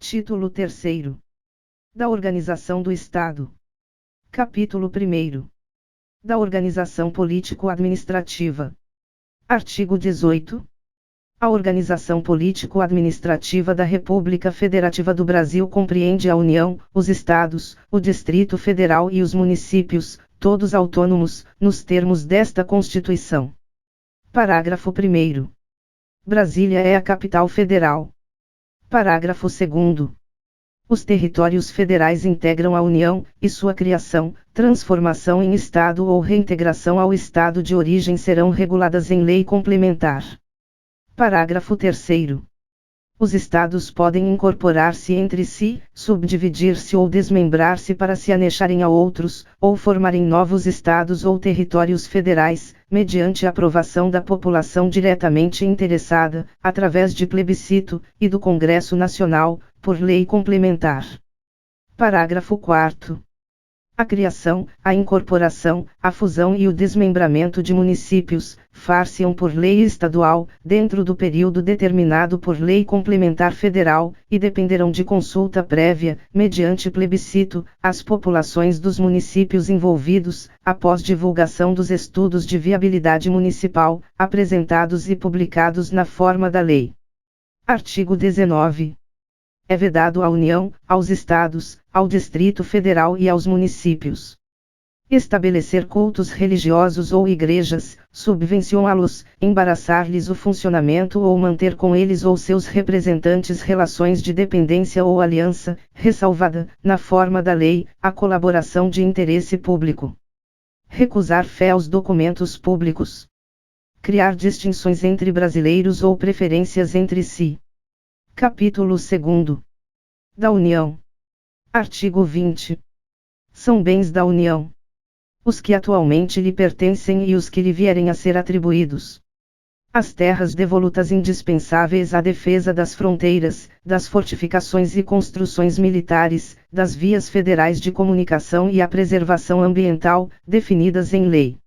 Título 3º. Da Organização do Estado. Capítulo 1º. Da Organização Político-Administrativa. Artigo 18. A organização político-administrativa da República Federativa do Brasil compreende a União, os Estados, o Distrito Federal e os municípios, todos autônomos, nos termos desta Constituição. Parágrafo 1º. Brasília é a capital federal. Parágrafo 2º. Os territórios federais integram a União, e sua criação, transformação em Estado ou reintegração ao Estado de origem serão reguladas em lei complementar. Parágrafo 3º. Os Estados podem incorporar-se entre si, subdividir-se ou desmembrar-se para se anexarem a outros, ou formarem novos Estados ou territórios federais, mediante a aprovação da população diretamente interessada, através de plebiscito, e do Congresso Nacional, por lei complementar. Parágrafo 4º. A criação, a incorporação, a fusão e o desmembramento de municípios, far-se-ão por lei estadual, dentro do período determinado por lei complementar federal, e dependerão de consulta prévia, mediante plebiscito, às populações dos municípios envolvidos, após divulgação dos estudos de viabilidade municipal, apresentados e publicados na forma da lei. Artigo 19. É vedado à União, aos Estados, ao Distrito Federal e aos municípios estabelecer cultos religiosos ou igrejas, subvencioná-los, embaraçar-lhes o funcionamento ou manter com eles ou seus representantes relações de dependência ou aliança, ressalvada, na forma da lei, a colaboração de interesse público. Recusar fé aos documentos públicos. Criar distinções entre brasileiros ou preferências entre si. Capítulo 2º. Da União. Artigo 20. São bens da União os que atualmente lhe pertencem e os que lhe vierem a ser atribuídos. As terras devolutas indispensáveis à defesa das fronteiras, das fortificações e construções militares, das vias federais de comunicação e à preservação ambiental, definidas em lei.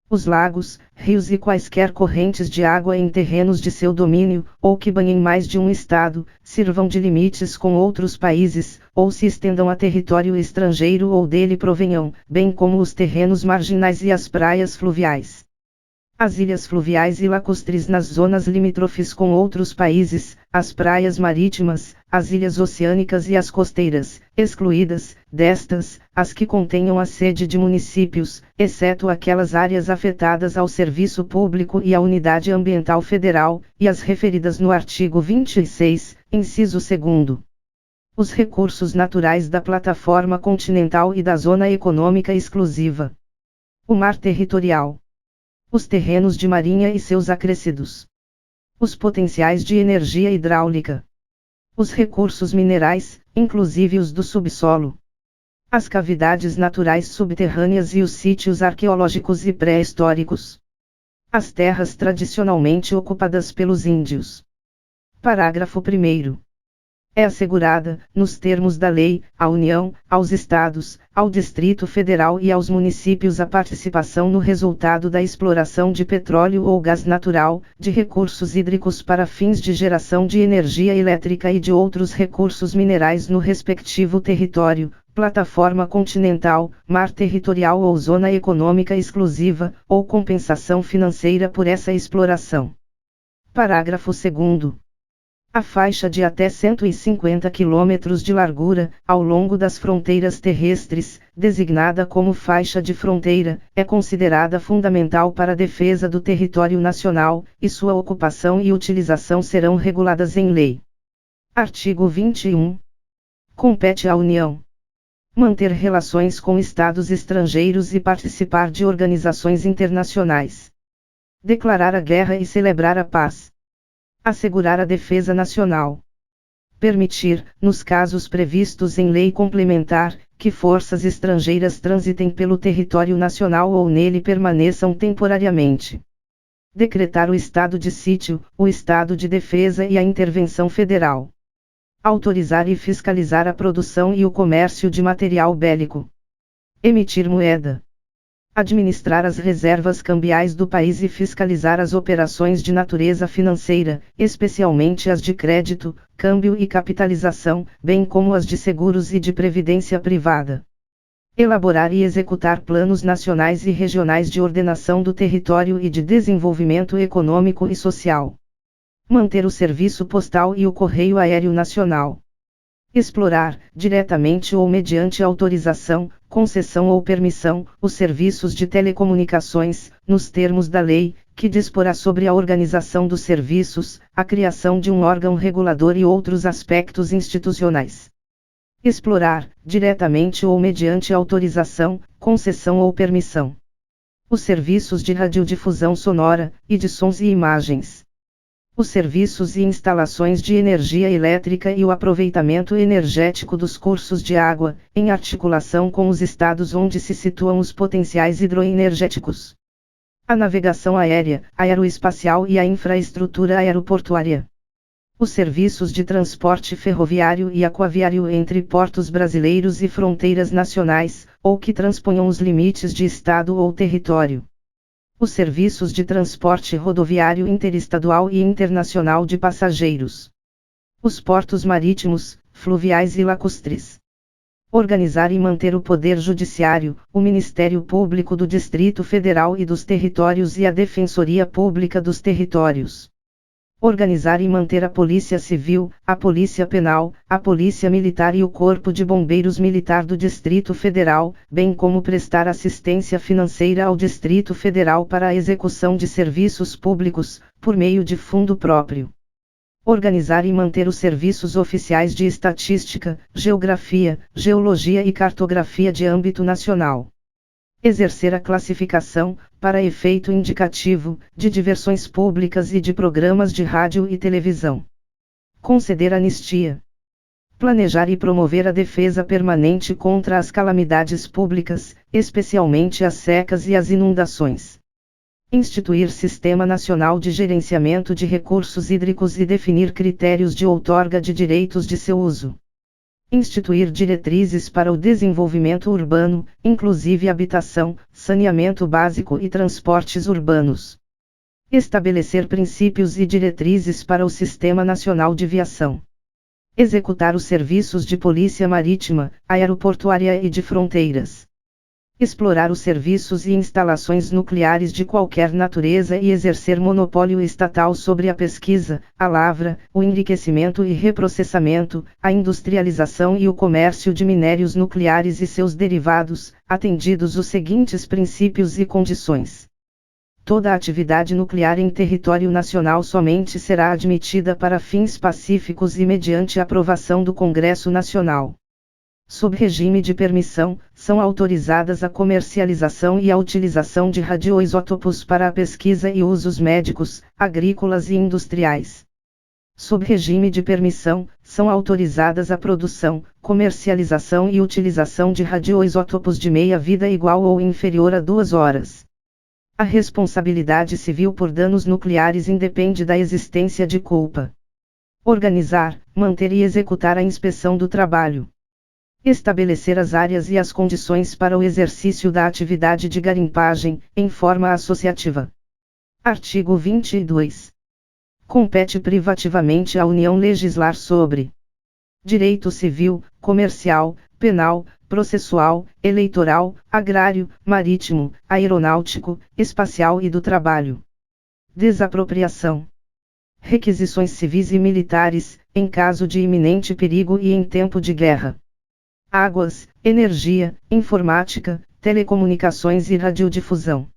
Os lagos, rios e quaisquer correntes de água em terrenos de seu domínio, ou que banhem mais de um estado, sirvam de limites com outros países, ou se estendam a território estrangeiro ou dele provenham, bem como os terrenos marginais e as praias fluviais. As ilhas fluviais e lacustres nas zonas limítrofes com outros países, as praias marítimas, as ilhas oceânicas e as costeiras, excluídas, destas, as que contenham a sede de municípios, exceto aquelas áreas afetadas ao serviço público e à unidade ambiental federal, e as referidas no artigo 26, inciso 2º. Os recursos naturais da plataforma continental e da zona econômica exclusiva. O mar territorial. Os terrenos de marinha e seus acrescidos. Os potenciais de energia hidráulica. Os recursos minerais, inclusive os do subsolo. As cavidades naturais subterrâneas e os sítios arqueológicos e pré-históricos. As terras tradicionalmente ocupadas pelos índios. Parágrafo 1º. É assegurada, nos termos da lei, à União, aos Estados, ao Distrito Federal e aos municípios a participação no resultado da exploração de petróleo ou gás natural, de recursos hídricos para fins de geração de energia elétrica e de outros recursos minerais no respectivo território, plataforma continental, mar territorial ou zona econômica exclusiva, ou compensação financeira por essa exploração. Parágrafo 2º. A faixa de até 150 km de largura, ao longo das fronteiras terrestres, designada como faixa de fronteira, é considerada fundamental para a defesa do território nacional, e sua ocupação e utilização serão reguladas em lei. Artigo 21. Compete à União manter relações com estados estrangeiros e participar de organizações internacionais. Declarar a guerra e celebrar a paz. Assegurar a defesa nacional. Permitir, nos casos previstos em lei complementar, que forças estrangeiras transitem pelo território nacional ou nele permaneçam temporariamente. Decretar o estado de sítio, o estado de defesa e a intervenção federal. Autorizar e fiscalizar a produção e o comércio de material bélico. Emitir moeda. administrar as reservas cambiais do país e fiscalizar as operações de natureza financeira, especialmente as de crédito, câmbio e capitalização, bem como as de seguros e de previdência privada. Elaborar e executar planos nacionais e regionais de ordenação do território e de desenvolvimento econômico e social. Manter o serviço postal e o correio aéreo nacional. Explorar, diretamente ou mediante autorização, concessão ou permissão, os serviços de telecomunicações, nos termos da lei, que disporá sobre a organização dos serviços, a criação de um órgão regulador e outros aspectos institucionais. Explorar, diretamente ou mediante autorização, concessão ou permissão, os serviços de radiodifusão sonora, e de sons e imagens. Os serviços e instalações de energia elétrica e o aproveitamento energético dos cursos de água, em articulação com os estados onde se situam os potenciais hidroenergéticos. A navegação aérea, aeroespacial e a infraestrutura aeroportuária. Os serviços de transporte ferroviário e aquaviário entre portos brasileiros e fronteiras nacionais, ou que transponham os limites de estado ou território. Os serviços de transporte rodoviário interestadual e internacional de passageiros. Os portos marítimos, fluviais e lacustres. Organizar e manter o Poder Judiciário, o Ministério Público do Distrito Federal e dos Territórios e a Defensoria Pública dos Territórios. Organizar e manter a Polícia Civil, a Polícia Penal, a Polícia Militar e o Corpo de Bombeiros Militar do Distrito Federal, bem como prestar assistência financeira ao Distrito Federal para a execução de serviços públicos, por meio de fundo próprio. Organizar e manter os serviços oficiais de estatística, geografia, geologia e cartografia de âmbito nacional. Exercer a classificação, para efeito indicativo, de diversões públicas e de programas de rádio e televisão. Conceder anistia. Planejar e promover a defesa permanente contra as calamidades públicas, especialmente as secas e as inundações. Instituir Sistema Nacional de Gerenciamento de Recursos Hídricos e definir critérios de outorga de direitos de seu uso. Instituir diretrizes para o desenvolvimento urbano, inclusive habitação, saneamento básico e transportes urbanos. Estabelecer princípios e diretrizes para o Sistema Nacional de Viação. Executar os serviços de polícia marítima, aeroportuária e de fronteiras. Explorar os serviços e instalações nucleares de qualquer natureza e exercer monopólio estatal sobre a pesquisa, a lavra, o enriquecimento e reprocessamento, a industrialização e o comércio de minérios nucleares e seus derivados, atendidos os seguintes princípios e condições. Toda atividade nuclear em território nacional somente será admitida para fins pacíficos e mediante aprovação do Congresso Nacional. Sob regime de permissão, são autorizadas a comercialização e a utilização de radioisótopos para a pesquisa e usos médicos, agrícolas e industriais. Sob regime de permissão, são autorizadas a produção, comercialização e utilização de radioisótopos de meia-vida igual ou inferior a 2 horas. A responsabilidade civil por danos nucleares independe da existência de culpa. Organizar, manter e executar a inspeção do trabalho. Estabelecer as áreas e as condições para o exercício da atividade de garimpagem, em forma associativa. Artigo 22. Compete privativamente à União legislar sobre direito civil, comercial, penal, processual, eleitoral, agrário, marítimo, aeronáutico, espacial e do trabalho. Desapropriação. Requisições civis e militares, em caso de iminente perigo e em tempo de guerra. Águas, energia, informática, telecomunicações e radiodifusão.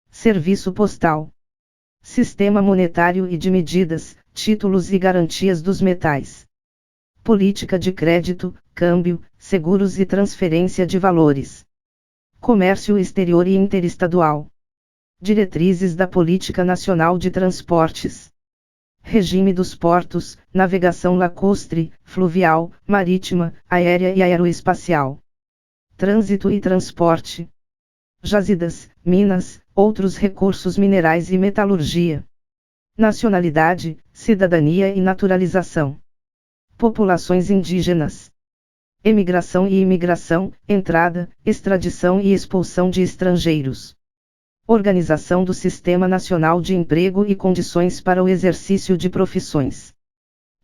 Serviço postal. Sistema monetário e de medidas, títulos e garantias dos metais. Política de crédito, câmbio, seguros e transferência de valores. Comércio exterior e interestadual. Diretrizes da Política Nacional de Transportes. Regime dos portos, navegação lacustre, fluvial, marítima, aérea e aeroespacial. Trânsito e transporte. Jazidas, minas, outros recursos minerais e metalurgia. Nacionalidade, cidadania e naturalização. Populações indígenas. emigração e imigração, entrada, extradição e expulsão de estrangeiros. Organização do Sistema Nacional de Emprego e condições para o exercício de profissões.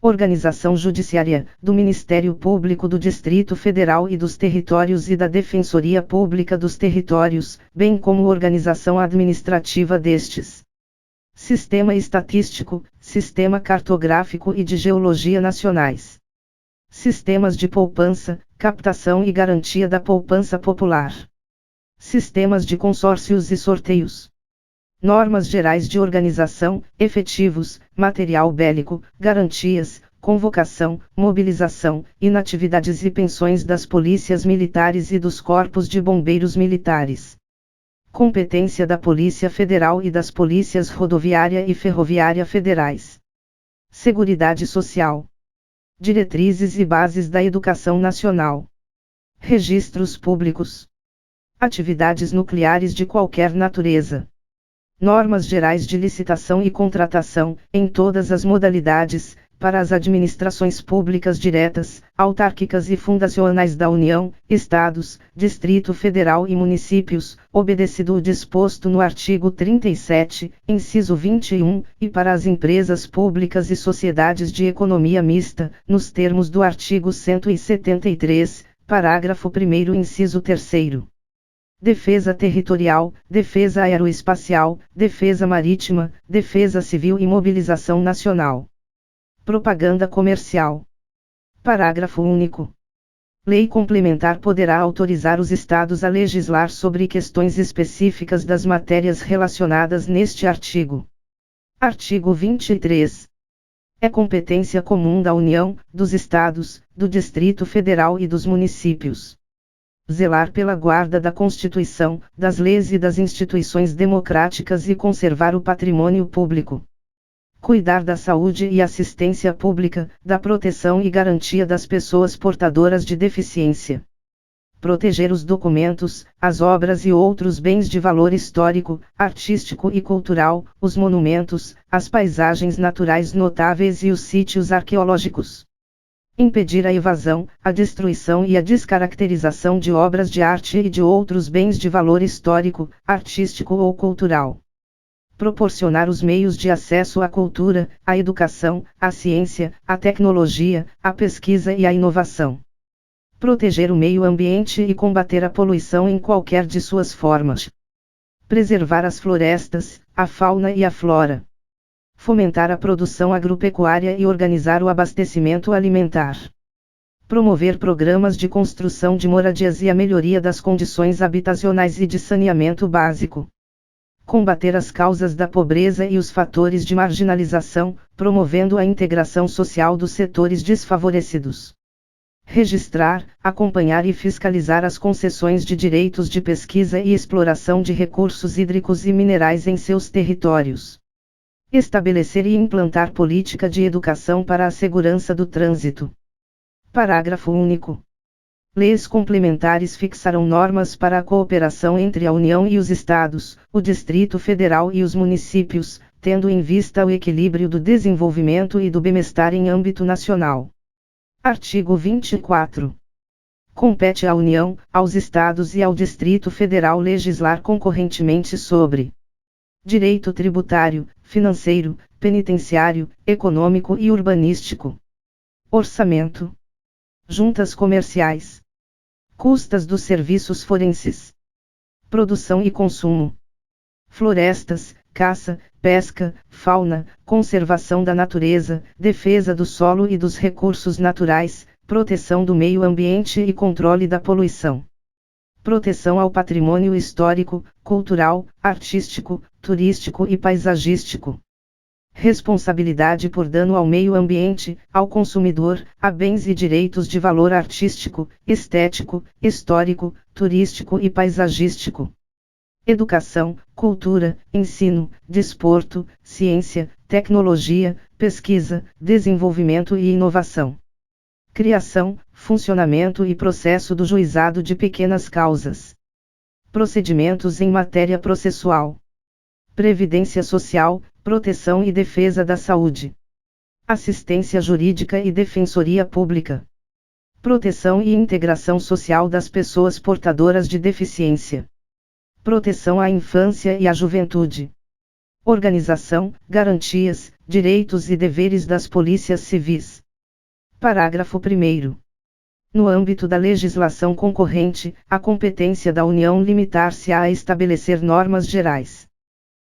Organização judiciária, do Ministério Público do Distrito Federal e dos Territórios e da Defensoria Pública dos Territórios, bem como organização administrativa destes. Sistema estatístico, sistema cartográfico e de geologia nacionais. Sistemas de poupança, captação e garantia da poupança popular. Sistemas de consórcios e sorteios. Normas gerais de organização, efetivos, material bélico, garantias, convocação, mobilização, inatividades e pensões das polícias militares e dos corpos de bombeiros militares. Competência da Polícia Federal e das Polícias Rodoviária e Ferroviária Federais. Seguridade Social. Diretrizes e bases da educação nacional. Registros públicos. Atividades nucleares de qualquer natureza. Normas gerais de licitação e contratação, em todas as modalidades, para as administrações públicas diretas, autárquicas e fundacionais da União, Estados, Distrito Federal e municípios, obedecido o disposto no artigo 37, inciso 21, e para as empresas públicas e sociedades de economia mista, nos termos do artigo 173, parágrafo 1º, inciso 3º. Defesa territorial, defesa aeroespacial, defesa marítima, defesa civil e mobilização nacional. Propaganda comercial. Parágrafo único. Lei complementar poderá autorizar os Estados a legislar sobre questões específicas das matérias relacionadas neste artigo. Artigo 23. É competência comum da União, dos Estados, do Distrito Federal e dos municípios zelar pela guarda da Constituição, das leis e das instituições democráticas e conservar o patrimônio público. Cuidar da saúde e assistência pública, da proteção e garantia das pessoas portadoras de deficiência. Proteger os documentos, as obras e outros bens de valor histórico, artístico e cultural, os monumentos, as paisagens naturais notáveis e os sítios arqueológicos. Impedir a evasão, a destruição e a descaracterização de obras de arte e de outros bens de valor histórico, artístico ou cultural. Proporcionar os meios de acesso à cultura, à educação, à ciência, à tecnologia, à pesquisa e à inovação. Proteger o meio ambiente e combater a poluição em qualquer de suas formas. Preservar as florestas, a fauna e a flora. Fomentar a produção agropecuária e organizar o abastecimento alimentar. Promover programas de construção de moradias e a melhoria das condições habitacionais e de saneamento básico. Combater as causas da pobreza e os fatores de marginalização, promovendo a integração social dos setores desfavorecidos. Registrar, acompanhar e fiscalizar as concessões de direitos de pesquisa e exploração de recursos hídricos e minerais em seus territórios. Estabelecer e implantar política de educação para a segurança do trânsito. Parágrafo único. Leis complementares fixarão normas para a cooperação entre a União e os Estados, o Distrito Federal e os municípios, tendo em vista o equilíbrio do desenvolvimento e do bem-estar em âmbito nacional. Artigo 24. Compete à União, aos Estados e ao Distrito Federal legislar concorrentemente sobre direito tributário, financeiro, penitenciário, econômico e urbanístico. Orçamento. Juntas comerciais. Custas dos serviços forenses. Produção e consumo. Florestas, caça, pesca, fauna, conservação da natureza, defesa do solo e dos recursos naturais, proteção do meio ambiente e controle da poluição. Proteção ao patrimônio histórico, cultural, artístico, turístico e paisagístico. Responsabilidade por dano ao meio ambiente, ao consumidor, a bens e direitos de valor artístico, estético, histórico, turístico e paisagístico. Educação, cultura, ensino, desporto, ciência, tecnologia, pesquisa, desenvolvimento e inovação. Criação, funcionamento e processo do juizado de pequenas causas. Procedimentos em matéria processual. Previdência social, proteção e defesa da saúde. Assistência jurídica e defensoria pública. Proteção e integração social das pessoas portadoras de deficiência. Proteção à infância e à juventude. Organização, garantias, direitos e deveres das polícias civis. Parágrafo 1º. No âmbito da legislação concorrente, a competência da União limitar-se-á a estabelecer normas gerais.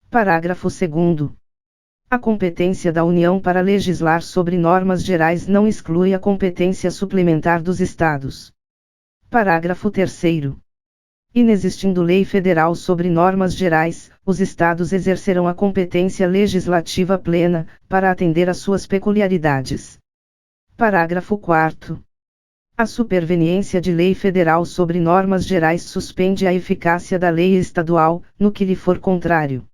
Parágrafo 2º. A competência da União para legislar sobre normas gerais não exclui a competência suplementar dos Estados. Parágrafo 3º. Inexistindo lei federal sobre normas gerais, os Estados exercerão a competência legislativa plena, para atender às suas peculiaridades. Parágrafo 4º. A superveniência de lei federal sobre normas gerais suspende a eficácia da lei estadual, no que lhe for contrário.